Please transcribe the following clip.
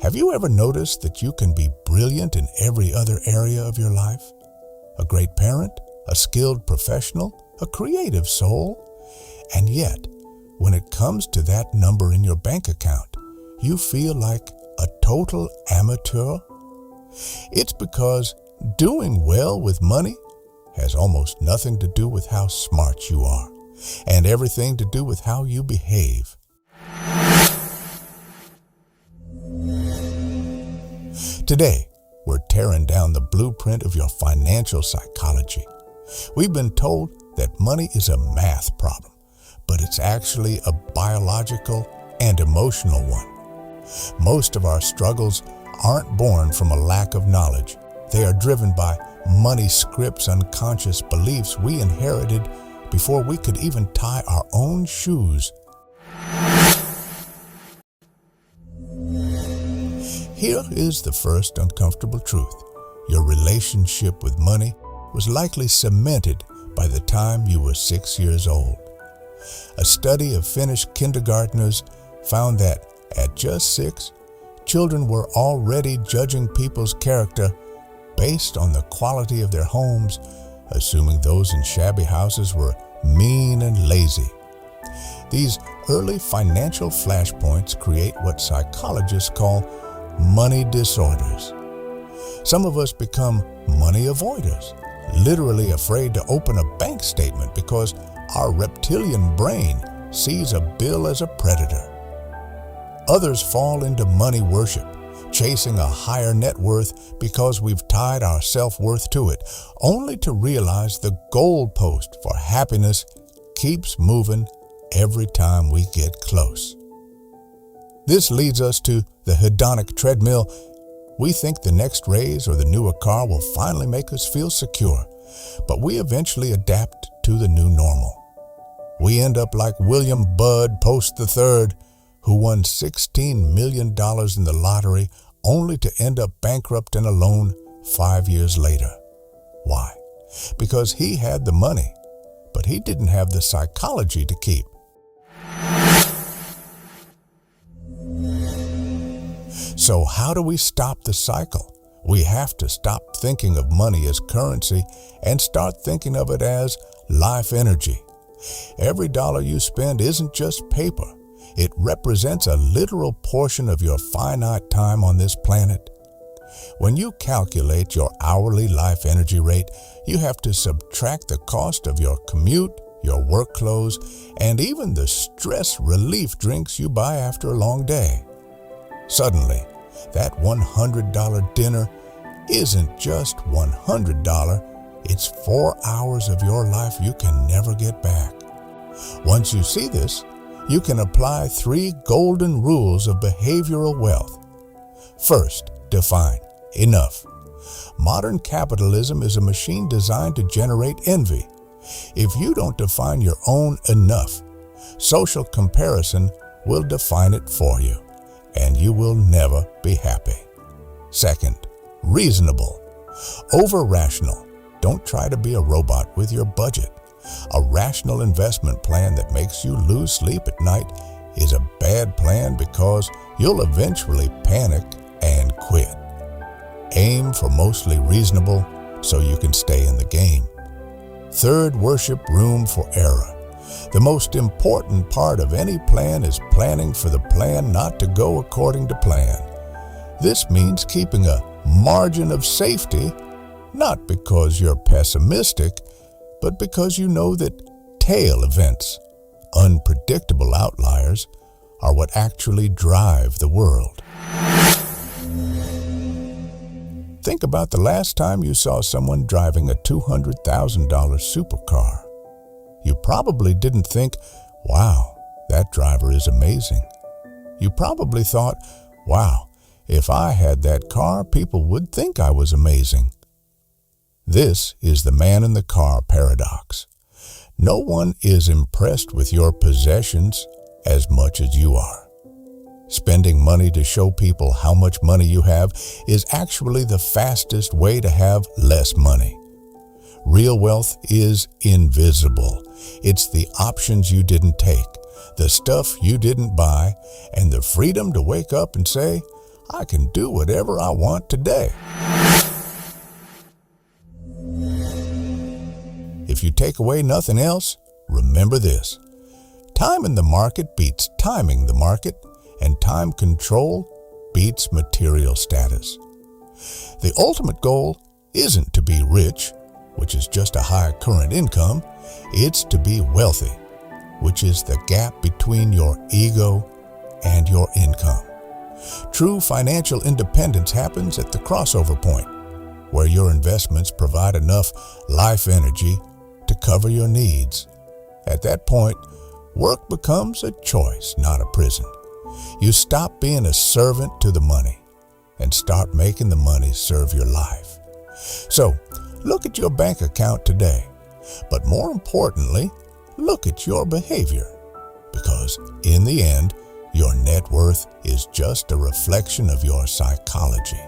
Have you ever noticed that you can be brilliant in every other area of your life? A great parent, a skilled professional, a creative soul, and yet, when it comes to that number in your bank account, you feel like a total amateur? It's because doing well with money has almost nothing to do with how smart you are, and everything to do with how you behave. Today, we're tearing down the blueprint of your financial psychology. We've been told that money is a math problem, but it's actually a biological and emotional one. Most of our struggles aren't born from a lack of knowledge. They are driven by money scripts, unconscious beliefs we inherited before we could even tie our own shoes. Here is the first uncomfortable truth. Your relationship with money was likely cemented by the time you were 6 years old. A study of Finnish kindergartners found that at just 6, children were already judging people's character based on the quality of their homes, assuming those in shabby houses were mean and lazy. These early financial flashpoints create what psychologists call money disorders. Some of us become money avoiders, literally afraid to open a bank statement because our reptilian brain sees a bill as a predator. Others fall into money worship, chasing a higher net worth because we've tied our self-worth to it, only to realize the goalpost for happiness keeps moving every time we get close. This leads us to the hedonic treadmill. We think the next raise or the newer car will finally make us feel secure, but we eventually adapt to the new normal. We end up like William Budd Post III, who won $16 million in the lottery only to end up bankrupt and alone 5 years later. Why? Because he had the money, but he didn't have the psychology to keep. So how do we stop the cycle? We have to stop thinking of money as currency and start thinking of it as life energy. Every dollar you spend isn't just paper. It represents a literal portion of your finite time on this planet. When you calculate your hourly life energy rate, you have to subtract the cost of your commute, your work clothes, and even the stress relief drinks you buy after a long day. Suddenly, that $100 dinner isn't just $100, it's 4 hours of your life you can never get back. Once you see this, you can apply 3 golden rules of behavioral wealth. First, define enough. Modern capitalism is a machine designed to generate envy. If you don't define your own enough, social comparison will define it for you, and you will never be happy. Second, reasonable. Over-rational. Don't try to be a robot with your budget. A rational investment plan that makes you lose sleep at night is a bad plan because you'll eventually panic and quit. Aim for mostly reasonable so you can stay in the game. Third, worship room for error. The most important part of any plan is planning for the plan not to go according to plan. This means keeping a margin of safety, not because you're pessimistic, but because you know that tail events, unpredictable outliers, are what actually drive the world. Think about the last time you saw someone driving a $200,000 supercar. You probably didn't think, wow, that driver is amazing. You probably thought, wow, if I had that car, people would think I was amazing. This is the man in the car paradox. No one is impressed with your possessions as much as you are. Spending money to show people how much money you have is actually the fastest way to have less money. Real wealth is invisible. It's the options you didn't take, the stuff you didn't buy, and the freedom to wake up and say, I can do whatever I want today. If you take away nothing else, remember this. Time in the market beats timing the market, and time control beats material status. The ultimate goal isn't to be rich, which is just a high current income. It's to be wealthy, which is the gap between your ego and your income. True financial independence happens at the crossover point, where your investments provide enough life energy to cover your needs. At that point, work becomes a choice, not a prison. You stop being a servant to the money and start making the money serve your life. So, look at your bank account today, but more importantly, look at your behavior, because in the end, your net worth is just a reflection of your psychology.